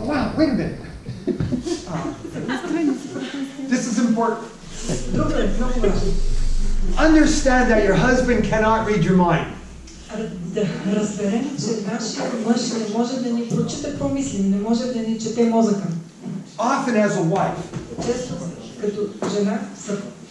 Wow, wait a minute. This is important. Understand that your husband cannot read your mind. Да разберем, че нашия мъж не може да ни прочита какво мислим, не може да ни чете мозъка. Often as a wife, често като жена,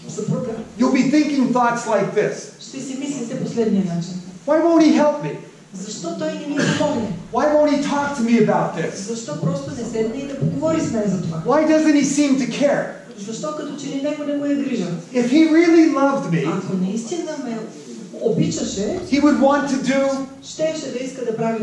съпруга, you'll be thinking thoughts like this. Ще си мислите последния начин. Why won't he help me? Защо той не ми помогне? Why won't he talk to me about this? Защо просто не седне и да поговори с мен за това? Why doesn't he seem to care? Защо като че ли него не го е грижа? If he really loved me, ако наистина ме обичаше, he would want to do щеше да иска да прави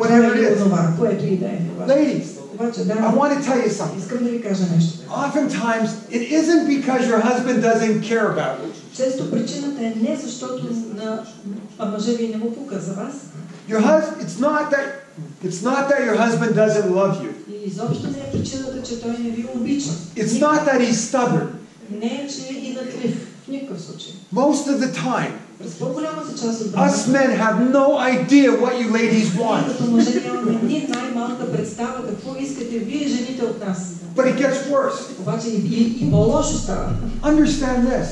това, което и да е. Ladies, обаче, да, I want to tell you something. Искам да ви кажа нещо. Oftentimes, it isn't because your husband doesn't care about you. Често причината е не защото на мъжа ви не му пука за вас. Your husband, it's not that your husband doesn't love you. И изобщо не е причината, че той не ви обича. It's not that he's stubborn. Не е, че е инатлив в никакъв случай. Most of the time, през по-голямата част от времето, us men have no idea what you ladies want. Като мъже нямаме ни най-малка представа какво искате вие жените от нас. But it gets worse. Обаче и по-лошо става. Understand this.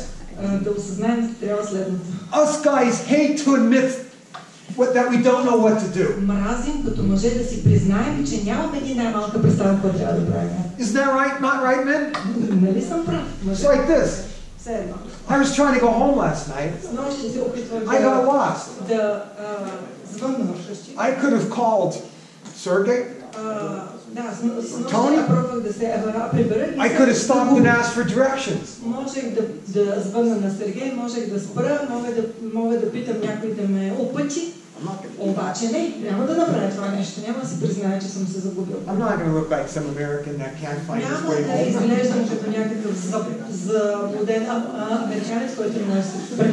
Да осъзнаем, трябва следното. Us guys hate to admit that we don't know what to do. Мразим като мъже да си признаем, че нямаме ни най-малка представа какво трябва да правим. Isn't that right? Not right, men? Нали съм прав? It's like this. I was trying to go home last night. I got lost. I could have called Sergey. Tony. I could have stopped and asked for directions. Можех да звънна на Сергей, можех да спра, мога да питам някой да ме опъти. Обаче не, няма да направя това нещо, няма да си призная, че съм се загубил. I'm not going to look like some American that can't find his way home. Няма да изглеждам като някакъв заблуден американец, който не може да се прибере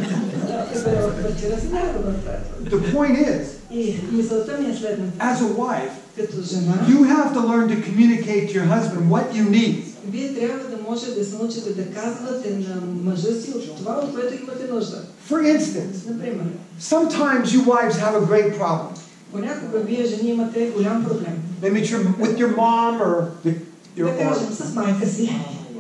в квартира си. Няма да направя това. The point is, и мисълта ми е следната. As a wife, като жена, you have to learn to communicate to your husband what you need. Вие трябва да може да се научите да казвате на мъжа си от това, от което имате нужда. For instance, например, sometimes you wives have a great problem. Понякога вие жени имате голям проблем. Maybe with your mom or да кажем с майка си.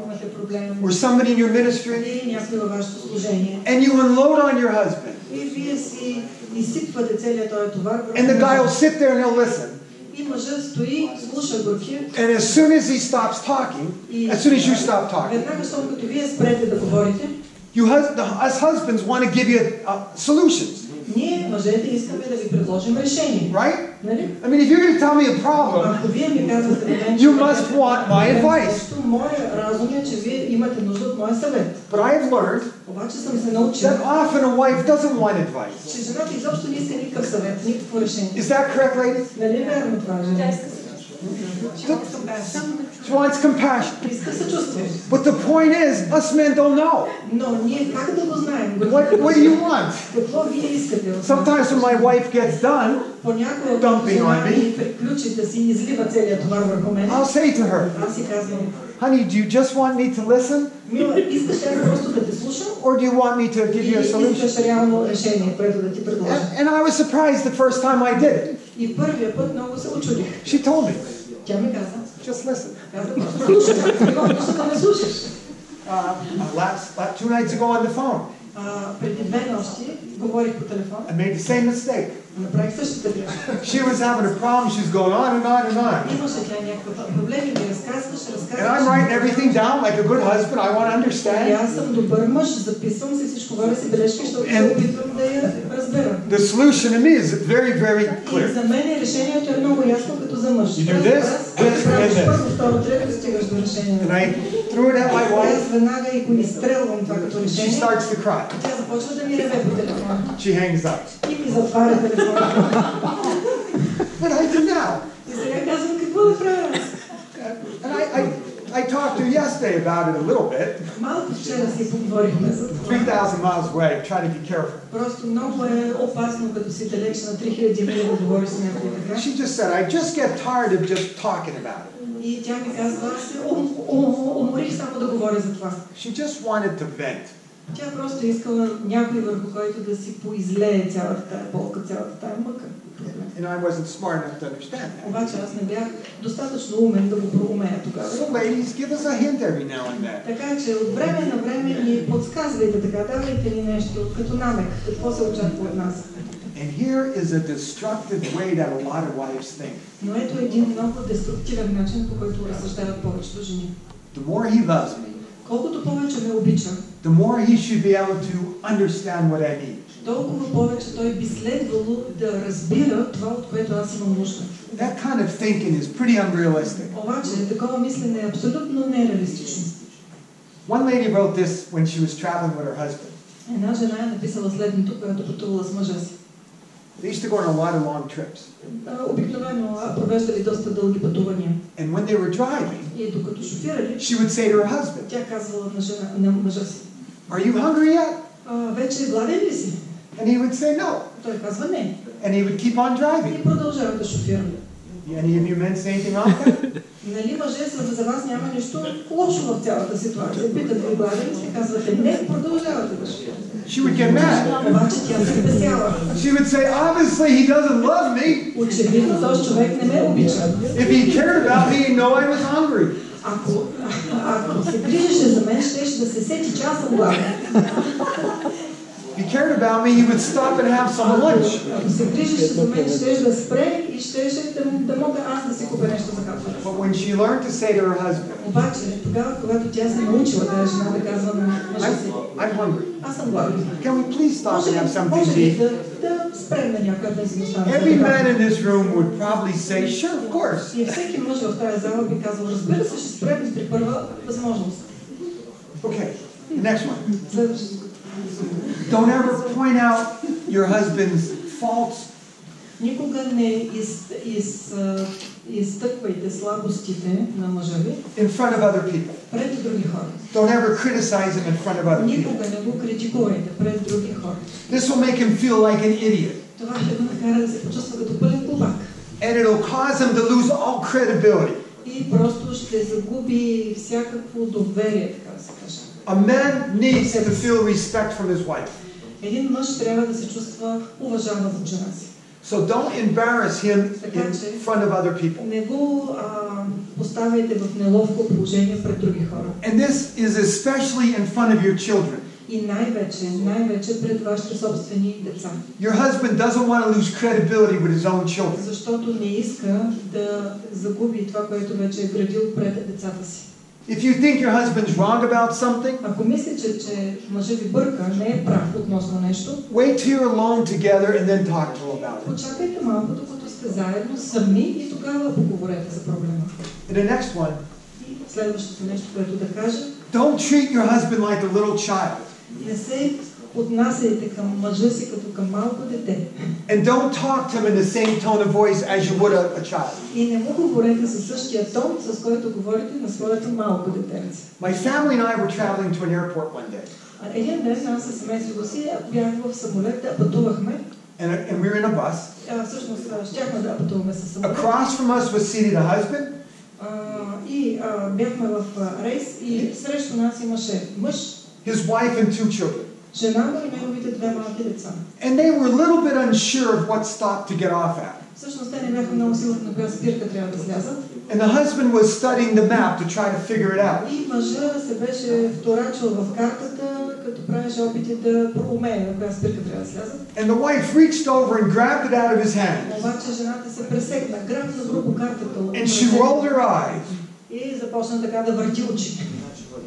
Имате проблем. Or somebody in your ministry. Или някой във вашето служение. And you unload on your husband. И вие си изсипвате целият този товар. And the guy will sit there and he'll listen. И мъжът стои, слуша горки. And as soon as he stops talking, as soon as you stop talking, веднага щом като вие спрете да говорите, us husbands want to give you solutions. Ние, мъжете, искаме да ви предложим решение. Right? Нали? I mean, if you're going to tell me a problem, ако вие ми казвате, you must want my advice. Моя разум е, че вие имате нужда от моя съвет. But I have learned обаче съм се научил, that often a wife doesn't want advice. че жената изобщо не иска никакъв съвет, никакво решение. Is that correct, ladies? Нали вярно това, жена? She wants compassion. Иска съчувствие. But the point is, us men don't know. Но ние как да го знаем? What do you want? Какво вие искате? Sometimes when my wife gets done dumping on me, приключи да си излива целият товар върху мен, I'll say to her, аз си казвам, honey, do you just want me to listen? Мила, искаш ли просто да те слушам? Or do you want me to give you a solution? Искаш реално решение, което да ти предложа? And I was surprised the first time I did it. И първия път много се очудих. She told me. Тя ми каза. Just listen. Каза, просто слушай. Просто да ме слушаш. 2 nights ago on the phone. Преди 2 нощи говорих по телефон. I made the same mistake. Направих същата грешка. She was having a problem. She's going on and on and on. Имаше тя някакъв проблем и ми разказваш. And I'm writing everything down like a good husband. I want to understand. И аз съм добър мъж. Записвам си всичко, говоря си бележки, защото се опитвам да я разбера. The solution to me is very, very clear. И за мен решението е много ясно като за мъж. You do this, this, and this. Първо, второ, трето стигаш до решението. And I threw it at my wife. Аз веднага и го изстрелвам това като решение. She starts to cry. Тя започва да ми реве по телефона. She hangs up. И ми затваря телефона. What do I do now? И сега казвам какво да правя. And I talked to her yesterday about it a little bit. Малко вчера си поговорихме за това. 3,000 miles away. Try to be careful. Просто много е опасно, като си далеч на 3000 мили да говориш с някой така. She just said, I just get tired of just talking about it. И тя ми казва, аз се уморих само да говоря за това. She just wanted to vent. Тя просто искала някой върху който да си поизлее цялата тая болка, цялата тая мъка. проблем. And I wasn't smart enough to understand that. Обаче аз не бях достатъчно умен да го проумея тогава. So ladies, give us a hint every now and then. Така че от време на време ни подсказвайте така, давайте ни нещо като намек, какво се очаква от нас. And here is a destructive way that a lot of wives think. Но ето един много деструктивен начин, по който разсъждават повечето жени. The more he loves me, колкото повече ме обича, the more he should be able to understand what I need. толкова повече той би следвало да разбира това, от което аз имам нужда. That kind of thinking is pretty unrealistic. Обаче такова мислене е абсолютно нереалистично. One lady wrote this when she was traveling with her husband. Една жена е написала следното, която пътувала с мъжа си. They used to go on a lot of long trips. Обикновено провеждали доста дълги пътувания. And when they were driving, и докато шофирали, she would say to her husband, тя казвала на мъжа си, "Are you hungry yet?" Вече гладен ли си? And he would say no. Той казва не. And he would keep on driving. И продължава да шофира. Any of you men say anything wrong with that? Нали мъже, за вас няма нищо лошо в цялата ситуация. Питат ви гладен ли си, казвате не, продължавате да шофирате. She would get mad. Обаче тя се бесяла. She would say, obviously he doesn't love me. Очевидно този човек не ме обича. If he cared about me, he'd know I was hungry. Ако се грижеше за мен, щеше да се сети, че аз съм гладен. If he cared about me, he would stop and have some lunch. Ако се грижеше за мен, щеше да спре и щеше да мога аз да си купя нещо за хапване. But when she learned to say to her husband, обаче тогава, когато тя се научила тази жена да казва на мъжа си, I'm hungry. Аз съм гладен. Can we please stop and have something to eat? Да спрем на някакъв да си остане. Every man in this room would probably say, sure, of course. И всеки мъж в тази зала би казал, разбира се, ще спрем при първа възможност. Okay, the next one. Следващото. Don't ever point out your husband's faults. Никога не изтъквайте слабостите на мъжа ви in front of other people. пред други хора. Don't ever criticize him in front of other people. Никога не го критикувайте пред други хора. This will make him feel like an idiot. Това ще го накара да се почувства като пълен глупак. And it'll cause him to lose all credibility. И просто ще загуби всякакво доверие, така да се каже. A man needs to feel respect from his wife. Един мъж трябва да се чувства уважаван от жена си. So don't embarrass him in front of other people. Не го поставяйте в неловко положение пред други хора. And this is especially in front of your children. И най-вече пред вашите собствени деца. Your husband doesn't want to lose credibility with his own children. Защото не иска да загуби това, което вече е градил пред децата си. If you think your husband's wrong about something, ако мислите, че мъжът ви бърка, не е прав относно нещо, wait till you're alone together and then talk to him about it. Почакайте малко, докато сте заедно сами и тогава поговорете за проблема. And the next one. И следващото нещо, което да кажа. Don't treat your husband like a little child. Не се отнасяйте към мъжа си като към малко дете. And don't talk to him in the same tone of voice as you would a child. И не му говорете със същия тон, с който говорите на своето малко детенце. My family and I were traveling to an airport one day. Един ден аз със семейството си бях в самолет, да пътувахме. And we were in a bus. Всъщност щяхме да пътуваме със самолет. Across from us was seated a husband. И бяхме в рейс и срещу нас имаше мъж. His wife and two children. Жена му и неговите две малки деца. And they were a little bit unsure of what stop to get off at. Всъщност те не бяха много сигурни на коя спирка трябва да слязат. And the husband was studying the map to try to figure it out. И мъжът се беше вторачил в картата, като правеше опити да проумее на коя спирка трябва да слязат. And the wife reached over and grabbed it out of his hand. Обаче жената се пресекна, грабна грубо картата. And she rolled her eyes. И започна така да върти очи.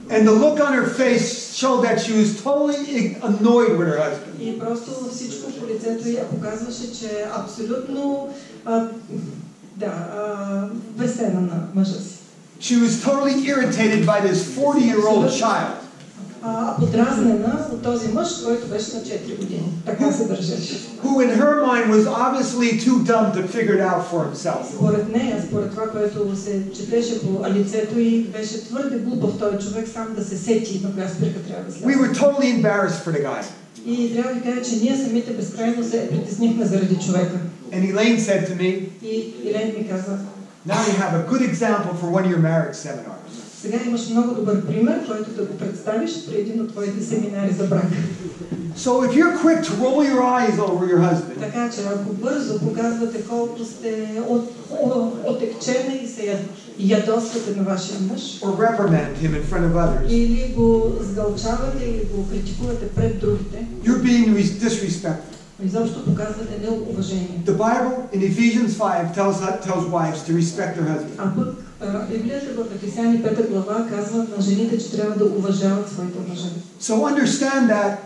And the look on her face showed that she was totally annoyed with her husband. И просто всичко по лицето ѝ показваше, че е абсолютно бесена на мъжа си. She was totally irritated by this 40-year-old child. Подразнена от този мъж, който беше на 4 години. Така се държеше. Who in her mind was obviously too dumb to figure it out for himself. Според нея, според това, което се четеше по лицето й, беше твърде глупав този човек сам да се сети на коя спирка трябва да сляза. We were totally embarrassed for the guy. И трябва да ви кажа, че ние самите безкрайно се притеснихме заради човека. And Elaine said to me, И Елен ми каза, Now you have a good example for one of your marriage seminars. Сега имаш много добър пример, който да го представиш при един от твоите семинари за брак. So if you're quick to roll your eyes over your husband, Така че ако бързо показвате колко сте отекчени и се ядосвате на вашия мъж, or reprimand him in front of others, или го сгълчавате, или го критикувате пред другите, you're being disrespectful. изобщо показвате неуважение. The Bible in Ephesians 5 tells wives to respect their husband. А пък Библията в Ефесяни 5 глава казва на жените, че трябва да уважават своите мъже. So understand that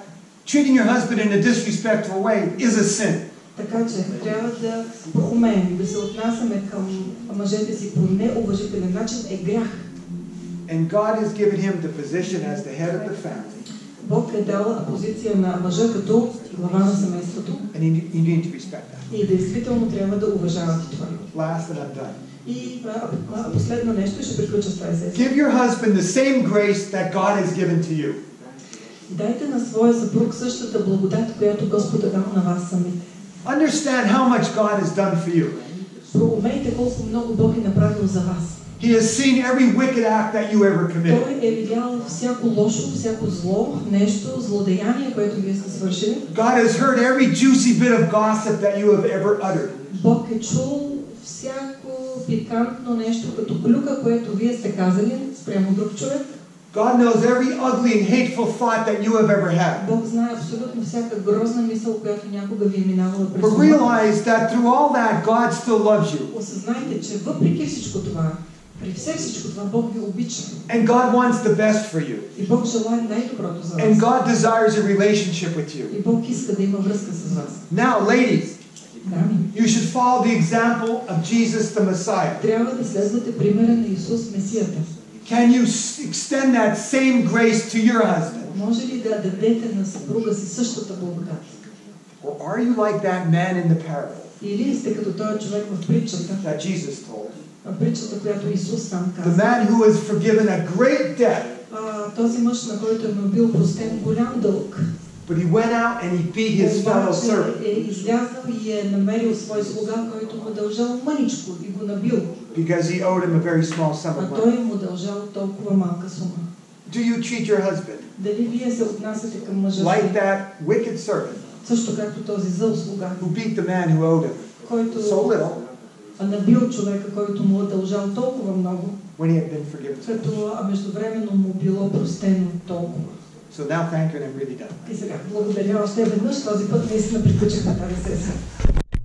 treating your husband in a disrespectful way is a sin. Така че трябва да проумеем, да се отнасяме към мъжете си по неуважителен начин е грях. And God has given him the position as the head of the family. Бог е дал позиция на мъжа като глава на семейството. And you need to respect that. И действително трябва да уважавате това. Last and I'm done. И последно нещо, ще приключа с тази сесия. Give your husband the same grace that God has given to you. Дайте на своя съпруг същата благодат, която Господ е дал на вас самите. Understand how much God has done for you. Проумейте колко много Бог е направил за вас. He has seen every wicked act that you ever committed. Той е видял всяко лошо, всяко зло, нещо, злодеяние, което вие сте свършили. God has heard every juicy bit of gossip that you have ever uttered. Бог е чул всяко пикантно нещо, като клюка, което вие сте казали спрямо друг човек. God knows every ugly and hateful thought that you have ever had. Бог знае абсолютно всяка грозна мисъл, която някога ви е минавала през But realize that through all that, God still loves you. Осъзнайте, че въпреки всичко това, при всичко това, Бог ви обича. And God wants the best for you. И Бог желае най-доброто за вас. And God desires a relationship with you. И Бог иска да има връзка с вас. Now, ladies, Дами, you should follow the example of Jesus the Messiah. трябва да следвате примера на Исус Месията. Can you extend that same grace to your husband? Може ли да дадете на съпруга си същата благодат? Or are you like that man in the parable Или сте като този човек в притчата, that Jesus told? притчата, която Исус сам The каза. man who was forgiven a great debt, Този мъж, на който е му бил простен голям дълг, but he went out and he beat his fellow servant. е излязъл и е намерил свой слуга, който му дължал мъничко и го набил. Because he owed him a very small sum of А той money. му дължал толкова малка сума. Do you treat your husband Дали вие се отнасяте към мъжа like си, that wicked servant също както този зъл слуга, who beat the man who owed him който so little набил човека, който му е дължал толкова много, when he had been forgiven? като междувременно му било простено толкова? So now thank you and I'm really done. И сега, благодаря още веднъж, този път наистина приключихме тази сесия.